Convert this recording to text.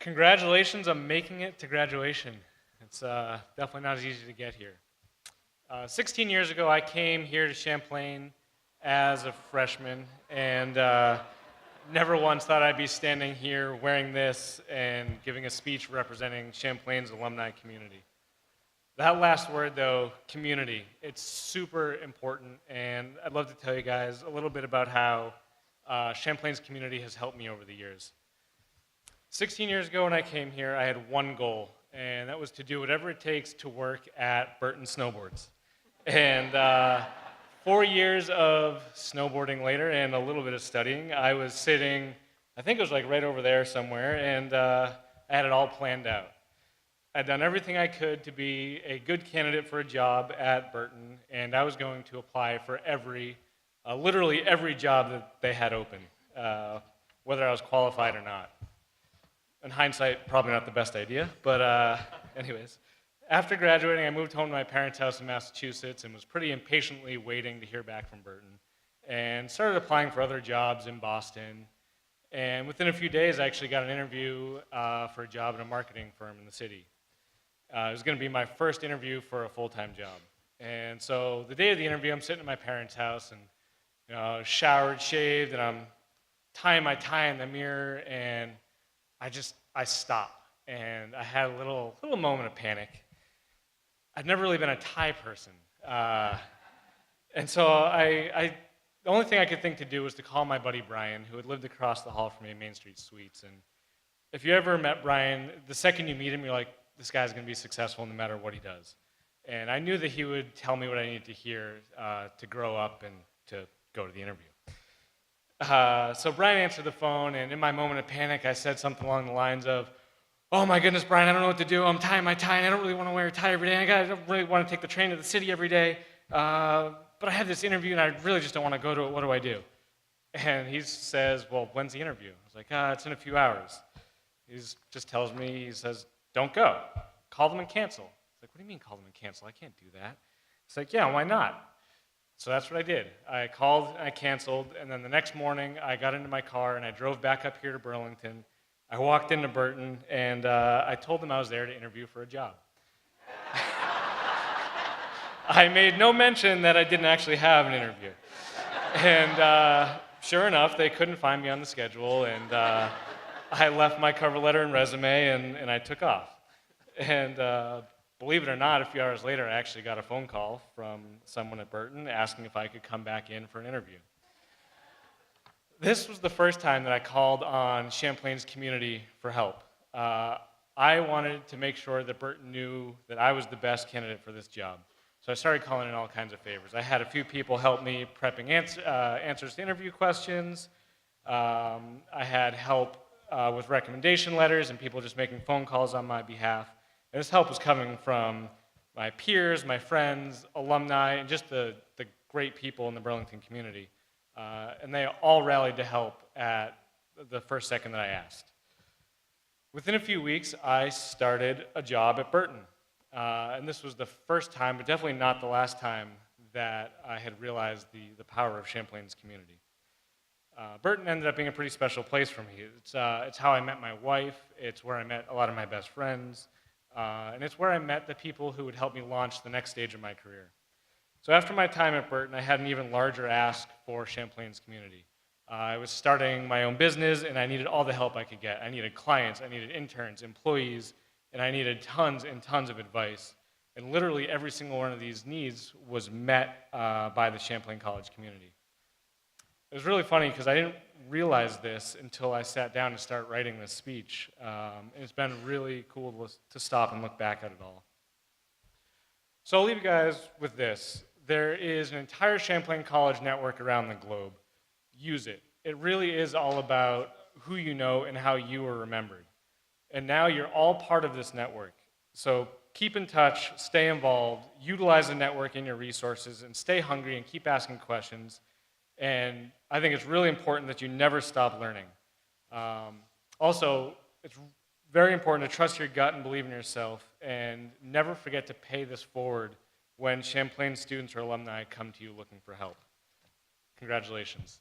Congratulations on making it to graduation. It's definitely not as easy to get here. 16 years ago, I came here to Champlain as a freshman and never once thought I'd be standing here wearing this and giving a speech representing Champlain's alumni community. That last word, though, community, it's super important, and I'd love to tell you guys a little bit about how Champlain's community has helped me over the years. 16 years ago when I came here, I had one goal, and that was to do whatever it takes to work at Burton Snowboards. And 4 years of snowboarding later and a little bit of studying, I was sitting, I think it was like right over there somewhere, and I had it all planned out. I'd done everything I could to be a good candidate for a job at Burton, and I was going to apply for literally every job that they had open, whether I was qualified or not. In hindsight, probably not the best idea, but anyways. After graduating, I moved home to my parents' house in Massachusetts and was pretty impatiently waiting to hear back from Burton, and started applying for other jobs in Boston. And within a few days, I actually got an interview for a job at a marketing firm in the city. It was going to be my first interview for a full-time job. And so the day of the interview, I'm sitting at my parents' house and showered, shaved, and I'm tying my tie in the mirror, and I stopped, and I had a little moment of panic. I'd never really been a tie person, and so the only thing I could think to do was to call my buddy Brian, who had lived across the hall from me in Main Street Suites. And if you ever met Brian, the second you meet him, you're like, this guy's going to be successful no matter what he does. And I knew that he would tell me what I needed to hear to grow up and to go to the interview. So Brian answered the phone, and in my moment of panic, I said something along the lines of, "Oh my goodness, Brian, I don't know what to do. I'm tying my tie, and I don't really want to wear a tie every day. I don't really want to take the train to the city every day. But I have this interview, and I really just don't want to go to it. What do I do?" And he says, "Well, when's the interview?" I was like, "It's in a few hours." He just tells me, he says, "Don't go. Call them and cancel." I was like, "What do you mean call them and cancel? I can't do that." He's like, "Yeah, why not?" So that's what I did. I called and I canceled, and then the next morning I got into my car and I drove back up here to Burlington. I walked into Burton and I told them I was there to interview for a job. I made no mention that I didn't actually have an interview. And sure enough, they couldn't find me on the schedule, and I left my cover letter and resume and I took off. And believe it or not, a few hours later, I actually got a phone call from someone at Burton asking if I could come back in for an interview. This was the first time that I called on Champlain's community for help. I wanted to make sure that Burton knew that I was the best candidate for this job. So I started calling in all kinds of favors. I had a few people help me prepping answers to interview questions. I had help with recommendation letters and people just making phone calls on my behalf. And this help was coming from my peers, my friends, alumni, and just the great people in the Burlington community. And they all rallied to help at the first second that I asked. Within a few weeks, I started a job at Burton. And this was the first time, but definitely not the last time, that I had realized the power of Champlain's community. Burton ended up being a pretty special place for me. It's how I met my wife. It's where I met a lot of my best friends. And it's where I met the people who would help me launch the next stage of my career. So after my time at Burton, I had an even larger ask for Champlain's community. I was starting my own business, and I needed all the help I could get. I needed clients, I needed interns, employees, and I needed tons and tons of advice. And literally every single one of these needs was met by the Champlain College community. It was really funny because I didn't realize this until I sat down to start writing this speech. And it's been really cool to stop and look back at it all. So I'll leave you guys with this. There is an entire Champlain College network around the globe. Use it. It really is all about who you know and how you are remembered. And now you're all part of this network. So keep in touch, stay involved, utilize the network in your resources, and stay hungry and keep asking questions. And I think it's really important that you never stop learning. Also, it's very important to trust your gut and believe in yourself, and never forget to pay this forward when Champlain students or alumni come to you looking for help. Congratulations.